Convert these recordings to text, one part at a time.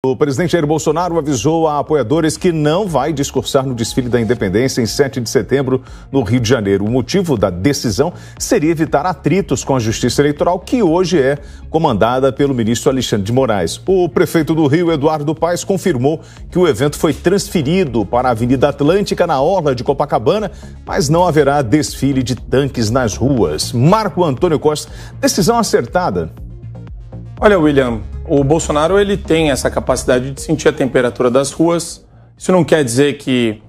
O presidente Jair Bolsonaro avisou a apoiadores que não vai discursar no desfile da Independência em 7 de setembro no Rio de Janeiro. O motivo da decisão seria evitar atritos com a Justiça Eleitoral, que hoje é comandada pelo ministro Alexandre de Moraes. O prefeito do Rio, Eduardo Paes, confirmou que o evento foi transferido para a Avenida Atlântica, na orla de Copacabana, mas não haverá desfile de tanques nas ruas. Marco Antônio Costa, decisão acertada. Olha, William, o Bolsonaro ele tem essa capacidade de sentir a temperatura das ruas. Isso não quer dizer que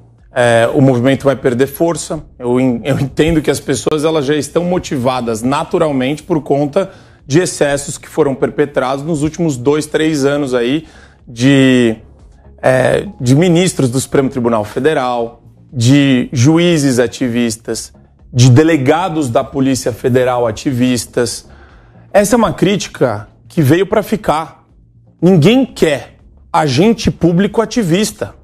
o movimento vai perder força. Eu entendo que as pessoas elas já estão motivadas naturalmente por conta de excessos que foram perpetrados nos últimos 2, 3 anos aí de ministros do Supremo Tribunal Federal, de juízes ativistas, de delegados da Polícia Federal ativistas. Essa é uma crítica que veio para ficar. Ninguém quer agente público ativista.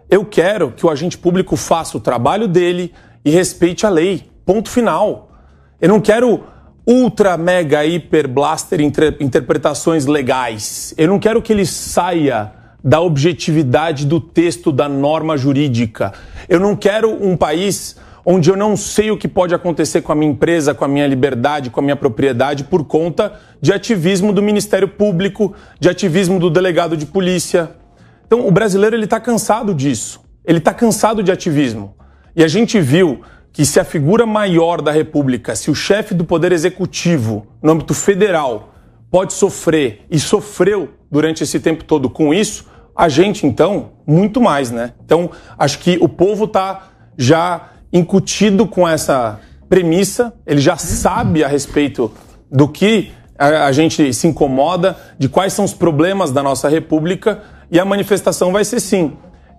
Eu quero que o agente público faça o trabalho dele e respeite a lei. Ponto final. Eu não quero ultra, mega, hiper, blaster interpretações legais. Eu não quero que ele saia da objetividade do texto da norma jurídica. Eu não quero um país onde eu não sei o que pode acontecer com a minha empresa, com a minha liberdade, com a minha propriedade, por conta de ativismo do Ministério Público, de ativismo do delegado de polícia. Então, o brasileiro ele está cansado disso. Ele está cansado de ativismo. E a gente viu que se a figura maior da República, se o chefe do Poder Executivo, no âmbito federal, pode sofrer e sofreu durante esse tempo todo com isso, a gente, então, muito mais, né? Então, acho que o povo está já incutido com essa premissa, ele já sabe a respeito do que a gente se incomoda, de quais são os problemas da nossa república, e a manifestação vai ser sim,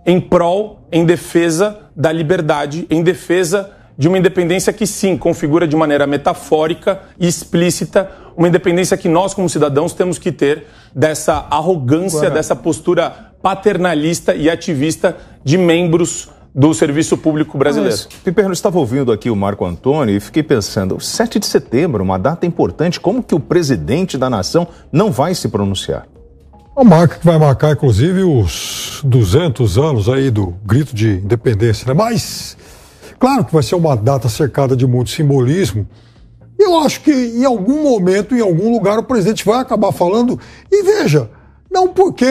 em prol, em defesa da liberdade, em defesa de uma independência que sim, configura de maneira metafórica e explícita uma independência que nós como cidadãos temos que ter dessa arrogância, dessa postura paternalista e ativista de membros do serviço público brasileiro. Piperno, eu estava ouvindo aqui o Marco Antônio e fiquei pensando, 7 de setembro, uma data importante, como que o presidente da nação não vai se pronunciar? Uma marca que vai marcar, inclusive, os 200 anos aí do grito de independência, né? Mas, claro que vai ser uma data cercada de muito simbolismo. Eu acho que em algum momento, em algum lugar, o presidente vai acabar falando, e veja, não porque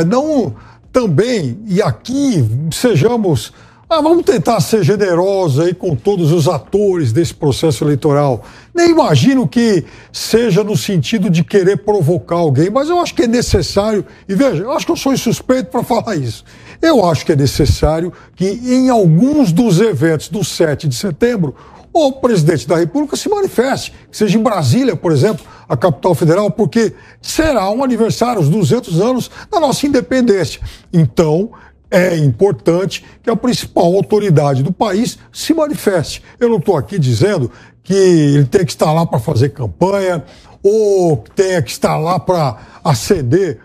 não também, e aqui sejamos, vamos tentar ser generosos aí com todos os atores desse processo eleitoral. Nem imagino que seja no sentido de querer provocar alguém, mas eu acho que é necessário, e veja, eu acho que eu sou insuspeito para falar isso. Eu acho que é necessário que em alguns dos eventos do 7 de setembro, o presidente da República se manifeste, que seja em Brasília, por exemplo, a capital federal, porque será um aniversário, os 200 anos da nossa independência. Então, é importante que a principal autoridade do país se manifeste. Eu não estou aqui dizendo que ele tem que estar lá para fazer campanha ou que tenha que estar lá para acender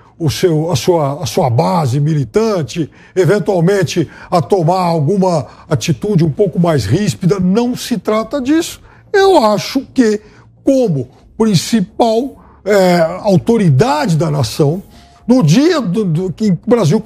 a sua base militante, eventualmente a tomar alguma atitude um pouco mais ríspida. Não se trata disso. Eu acho que, como principal autoridade da nação, no dia que o Brasil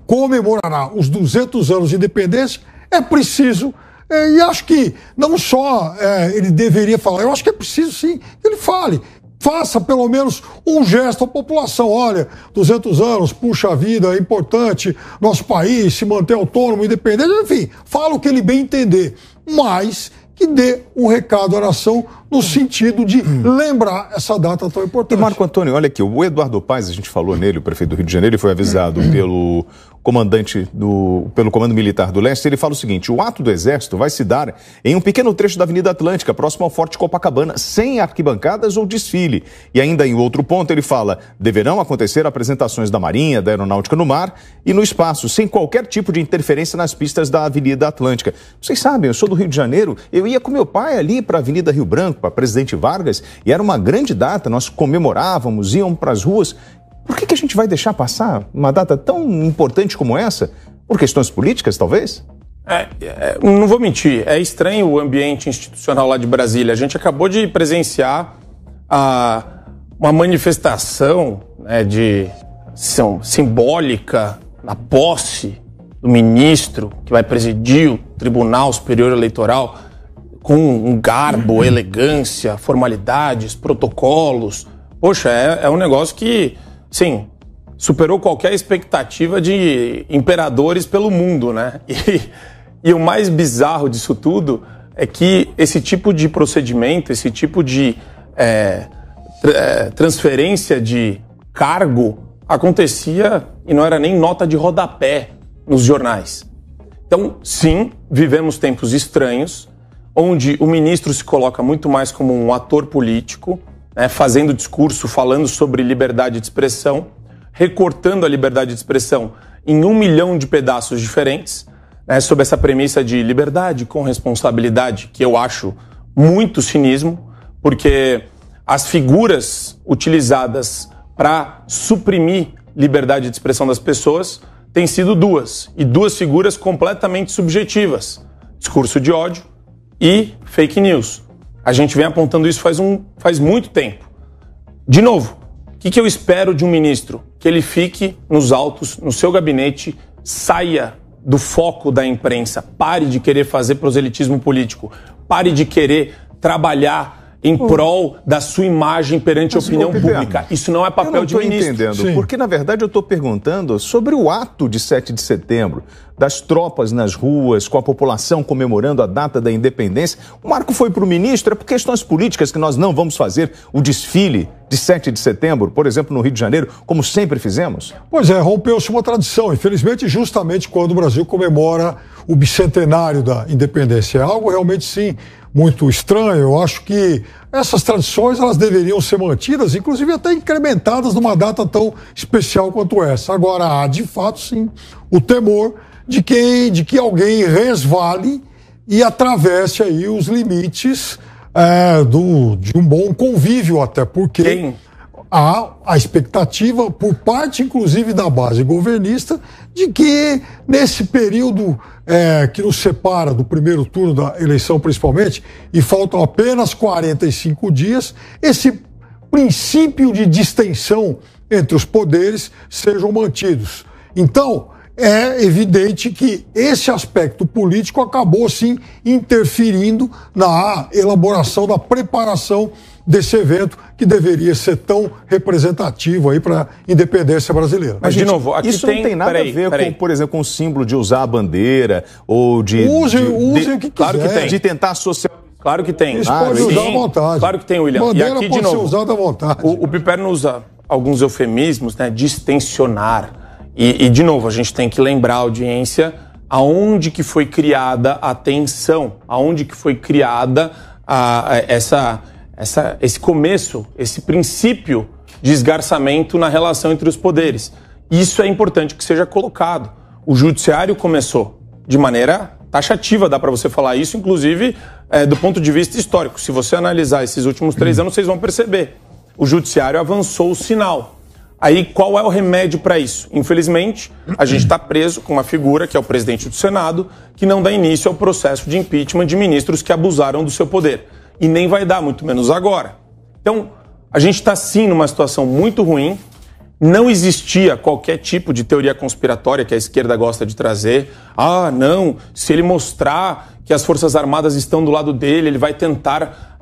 comemorará os 200 anos de independência, é preciso, e acho que não só ele deveria falar, eu acho que é preciso sim que ele fale. Faça pelo menos um gesto à população. Olha, 200 anos, puxa vida, é importante nosso país se manter autônomo, independente, enfim, fala o que ele bem entender, mas que dê um recado à nação no sentido de lembrar essa data tão importante. E Marco Antônio, olha aqui, o Eduardo Paes, a gente falou nele, o prefeito do Rio de Janeiro, ele foi avisado pelo Comando Militar do Leste, ele fala o seguinte: o ato do Exército vai se dar em um pequeno trecho da Avenida Atlântica, próximo ao Forte Copacabana, sem arquibancadas ou desfile. E ainda em outro ponto ele fala, deverão acontecer apresentações da Marinha, da Aeronáutica no mar e no espaço, sem qualquer tipo de interferência nas pistas da Avenida Atlântica. Vocês sabem, eu sou do Rio de Janeiro, eu ia com meu pai ali para a Avenida Rio Branco, para Presidente Vargas, e era uma grande data, nós comemorávamos, íamos para as ruas. Por que a gente vai deixar passar uma data tão importante como essa? Por questões políticas, talvez? Não vou mentir, é estranho o ambiente institucional lá de Brasília. A gente acabou de presenciar uma manifestação, né, de simbólica na posse do ministro que vai presidir o Tribunal Superior Eleitoral com um garbo, elegância, formalidades, protocolos. Poxa, é um negócio que, sim, superou qualquer expectativa de imperadores pelo mundo, né? E o mais bizarro disso tudo é que esse tipo de procedimento, esse tipo de transferência de cargo acontecia e não era nem nota de rodapé nos jornais. Então, sim, vivemos tempos estranhos, onde o ministro se coloca muito mais como um ator político, né, fazendo discurso, falando sobre liberdade de expressão, recortando a liberdade de expressão em 1 milhão de pedaços diferentes, né, sob essa premissa de liberdade com responsabilidade, que eu acho muito cinismo, porque as figuras utilizadas para suprimir liberdade de expressão das pessoas têm sido duas, e duas figuras completamente subjetivas: discurso de ódio e fake news. A gente vem apontando isso faz muito tempo. De novo, o que eu espero de um ministro? Que ele fique nos autos, no seu gabinete, saia do foco da imprensa, pare de querer fazer proselitismo político, pare de querer trabalhar em prol da sua imagem perante a opinião pública. Isso não é papel de ministro. Eu não estou entendendo, porque na verdade eu estou perguntando sobre o ato de 7 de setembro, das tropas nas ruas, com a população comemorando a data da independência. O marco foi para o ministro, é por questões políticas que nós não vamos fazer o desfile de 7 de setembro, por exemplo, no Rio de Janeiro, como sempre fizemos? Pois é, rompeu-se uma tradição, infelizmente, justamente quando o Brasil comemora o bicentenário da independência. É algo realmente, sim, muito estranho. Eu acho que essas tradições elas deveriam ser mantidas, inclusive até incrementadas numa data tão especial quanto essa. Agora, há de fato, sim, o temor de que alguém resvale e atravesse aí os limites de um bom convívio, até porque há a expectativa, por parte inclusive da base governista, de que nesse período que nos separa do primeiro turno da eleição principalmente, e faltam apenas 45 dias, esse princípio de distensão entre os poderes sejam mantidos. Então, é evidente que esse aspecto político acabou, sim, interferindo na elaboração, da preparação desse evento que deveria ser tão representativo aí para a independência brasileira. Mas, de novo, aqui isso não tem nada a ver com, por exemplo, com o símbolo de usar a bandeira ou de... Usem o que claro quiser. Que tem. De tentar associar... Claro que tem. Eles podem usar à vontade. Claro que tem, William. Bandeira e aqui, pode de novo, ser usada à vontade. O Piperno usa alguns eufemismos, né? Distensionar. E, de novo, a gente tem que lembrar a audiência aonde que foi criada a tensão, aonde que foi criada esse começo, esse princípio de esgarçamento na relação entre os poderes. Isso é importante que seja colocado. O judiciário começou de maneira taxativa, dá para você falar isso, inclusive do ponto de vista histórico. Se você analisar esses últimos 3 anos, vocês vão perceber. O judiciário avançou o sinal. Aí, qual é o remédio para isso? Infelizmente, a gente está preso com uma figura, que é o presidente do Senado, que não dá início ao processo de impeachment de ministros que abusaram do seu poder. E nem vai dar, muito menos agora. Então, a gente está sim numa situação muito ruim. Não existia qualquer tipo de teoria conspiratória que a esquerda gosta de trazer. Ah, não, se ele mostrar que as Forças Armadas estão do lado dele, ele vai tentar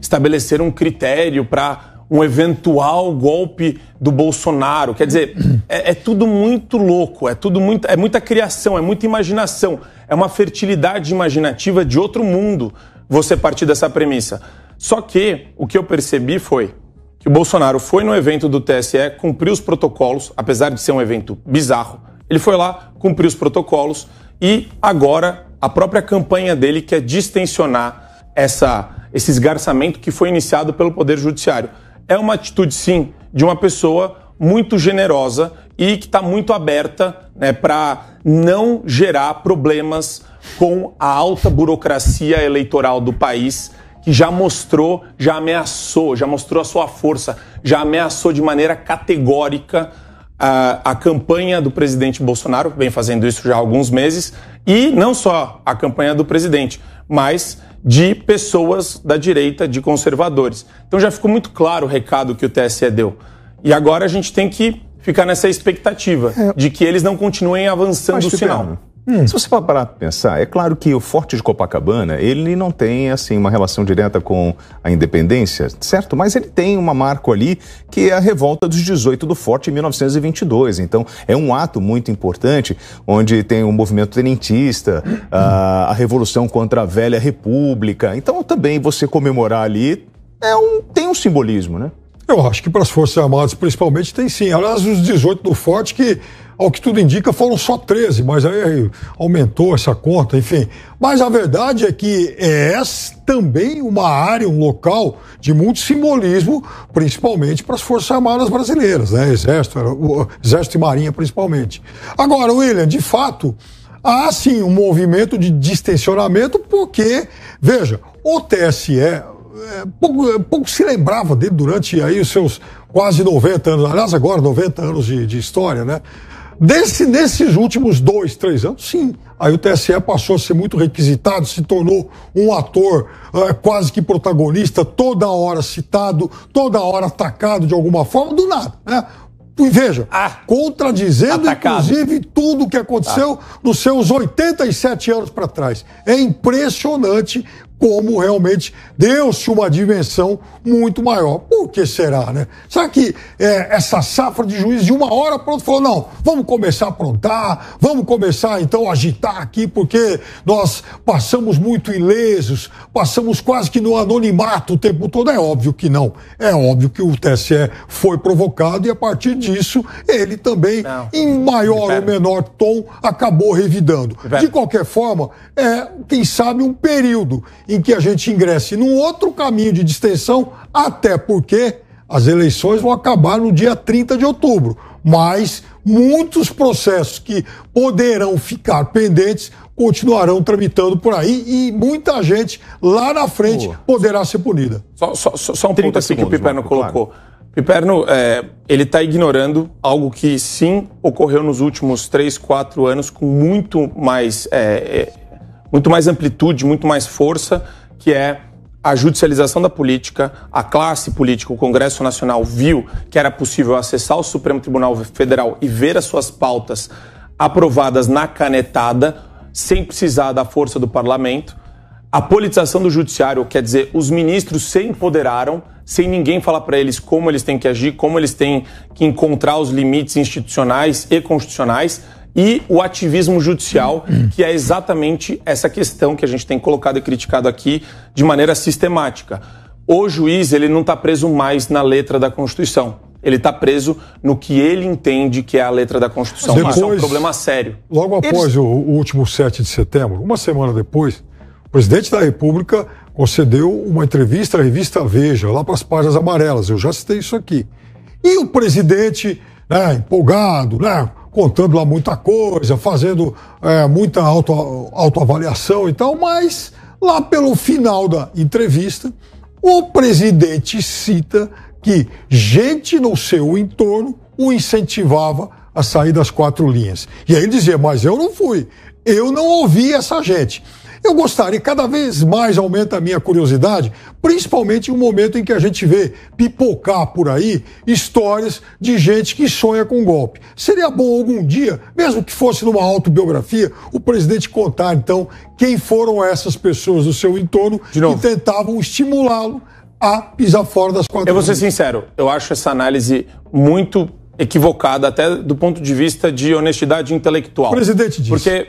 estabelecer um critério para um eventual golpe do Bolsonaro. Quer dizer, é tudo muito louco, é muita criação, é muita imaginação, é uma fertilidade imaginativa de outro mundo você partir dessa premissa. Só que o que eu percebi foi que o Bolsonaro foi no evento do TSE, cumpriu os protocolos, apesar de ser um evento bizarro, ele foi lá, cumpriu os protocolos e agora a própria campanha dele quer distensionar esse esgarçamento que foi iniciado pelo Poder Judiciário. É uma atitude, sim, de uma pessoa muito generosa e que está muito aberta, né, para não gerar problemas com a alta burocracia eleitoral do país, que já mostrou, já ameaçou, já mostrou a sua força, já ameaçou de maneira categórica a campanha do presidente Bolsonaro, vem fazendo isso já há alguns meses, e não só a campanha do presidente, mas de pessoas da direita, de conservadores. Então já ficou muito claro o recado que o TSE deu. E agora a gente tem que ficar nessa expectativa de que eles não continuem avançando o sinal. Se você parar para pensar, é claro que o Forte de Copacabana, ele não tem assim uma relação direta com a independência, certo? Mas ele tem uma marca ali que é a revolta dos 18 do Forte em 1922. Então, é um ato muito importante, onde tem o movimento tenentista, a revolução contra a velha república. Então, também você comemorar ali tem um simbolismo, né? Eu acho que para as Forças Armadas, principalmente, tem sim. Aliás, os 18 do Forte, que, ao que tudo indica, foram só 13, mas aí aumentou essa conta, enfim. Mas a verdade é que é também uma área, um local de muito simbolismo, principalmente para as Forças Armadas brasileiras, né? Exército e Marinha, principalmente. Agora, William, de fato, há sim um movimento de distensionamento, porque, veja, o TSE... pouco se lembrava dele durante aí os seus quase 90 anos, aliás agora 90 anos de história, né? Nesses últimos 2, 3 anos, sim, aí o TSE passou a ser muito requisitado, se tornou um ator quase que protagonista, toda hora citado, toda hora atacado de alguma forma, do nada, né? E veja, contradizendo inclusive tudo o que aconteceu nos seus 87 anos para trás. É impressionante como realmente deu-se uma dimensão muito maior. Por que será, né? Será que essa safra de juízes de uma hora para outra falou, não, vamos começar a aprontar, vamos começar então a agitar aqui, porque nós passamos muito ilesos, passamos quase que no anonimato o tempo todo? É óbvio que não. É óbvio que o TSE foi provocado e a partir disso ele também, em maior ou menor tom, acabou revidando. De qualquer forma, quem sabe um período em que a gente ingresse num outro caminho de distensão, até porque as eleições vão acabar no dia 30 de outubro. Mas muitos processos que poderão ficar pendentes continuarão tramitando por aí e muita gente lá na frente poderá ser punida. Só um ponto aqui que o Piperno colocou. Claro. Piperno, ele está ignorando algo que sim ocorreu nos últimos 3, 4 anos com muito mais amplitude, muito mais força, que é a judicialização da política. A classe política, o Congresso Nacional, viu que era possível acessar o Supremo Tribunal Federal e ver as suas pautas aprovadas na canetada, sem precisar da força do parlamento. A politização do judiciário, quer dizer, os ministros se empoderaram, sem ninguém falar para eles como eles têm que agir, como eles têm que encontrar os limites institucionais e constitucionais, e o ativismo judicial, que é exatamente essa questão que a gente tem colocado e criticado aqui de maneira sistemática. O juiz, ele não está preso mais na letra da Constituição. Ele está preso no que ele entende que é a letra da Constituição. Isso é um problema sério. Logo após o último 7 de setembro, uma semana depois, o presidente da República concedeu uma entrevista à revista Veja, lá para as páginas amarelas. Eu já citei isso aqui. E o presidente, empolgado, contando lá muita coisa, fazendo muita autoavaliação e tal, mas lá pelo final da entrevista, o presidente cita que gente no seu entorno o incentivava a sair das 4 linhas. E aí ele dizia, mas eu não fui, eu não ouvi essa gente. Eu gostaria, cada vez mais aumenta a minha curiosidade, principalmente no momento em que a gente vê pipocar por aí histórias de gente que sonha com golpe. Seria bom algum dia, mesmo que fosse numa autobiografia, o presidente contar, então, quem foram essas pessoas do seu entorno que tentavam estimulá-lo a pisar fora das 4 linhas. Eu vou ser sincero, eu acho essa análise muito equivocada, até do ponto de vista de honestidade intelectual. O presidente disse. Porque,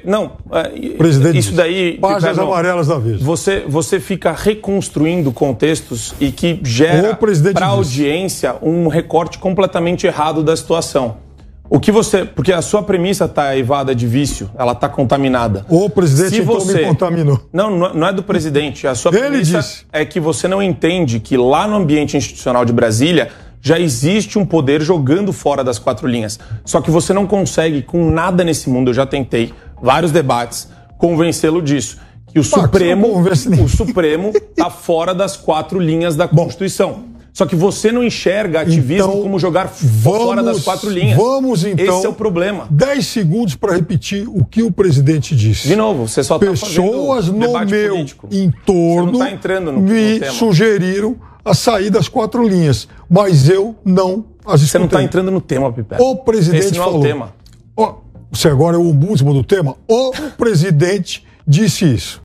isso daí... Páginas amarelas da Veja. Você fica reconstruindo contextos e que gera para a audiência um recorte completamente errado da situação. Porque a sua premissa está evada de vício, ela está contaminada. O presidente me contaminou. Não é do presidente. A sua premissa é que você não entende que lá no ambiente institucional de Brasília já existe um poder jogando fora das 4 linhas. Só que você não consegue, com nada nesse mundo, eu já tentei vários debates, convencê-lo disso. Que o Supremo está fora das 4 linhas da Constituição. Só que você não enxerga ativismo como jogar fora das 4 linhas. Vamos então. Esse é o problema. 10 segundos para repetir o que o presidente disse. De novo, você só está fazendo pessoas no meu político. entorno você não tá entrando no me tema. sugeriram a sair das 4 linhas, mas eu não as escutei. Você não está entrando no tema, Piper. O presidente Esse não falou. é o tema. Você agora é o ombudsman do tema? O presidente disse isso.